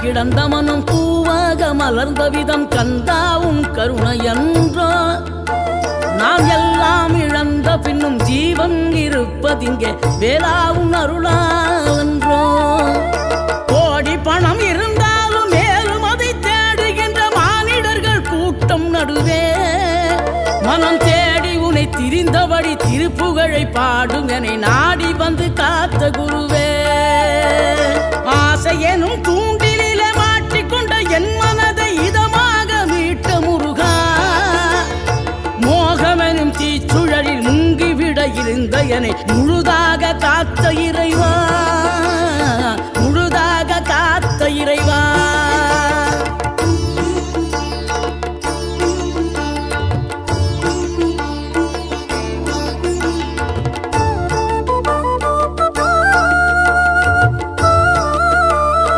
கிடந்த மனம் பூவாக மலர்ந்த விதம் கந்தாவும் கருணை என்றோ. நாம் எல்லாம் இழந்த பின்னும் ஜீவன் இருப்பதிங்கே வேளாவும் அருளா என்றோ. கோடி பணம் இருந்தாலும் மேலும் அதை தேடுகின்ற மானிடர்கள் கூட்டம் நடுவே மனம் தேடி உனை திரிந்தபடி திருப்புகழை பாடும் என நாடி வந்து காத்த குருவே. ஆசை எனும் தூண்டிலே மாட்டிக்கொண்ட என் மனதை இதமாக மீட்ட முருகா. மோகமெனும் தீச்சுழலில் முங்கிவிட இருந்த என்னை முழுதாக காத்த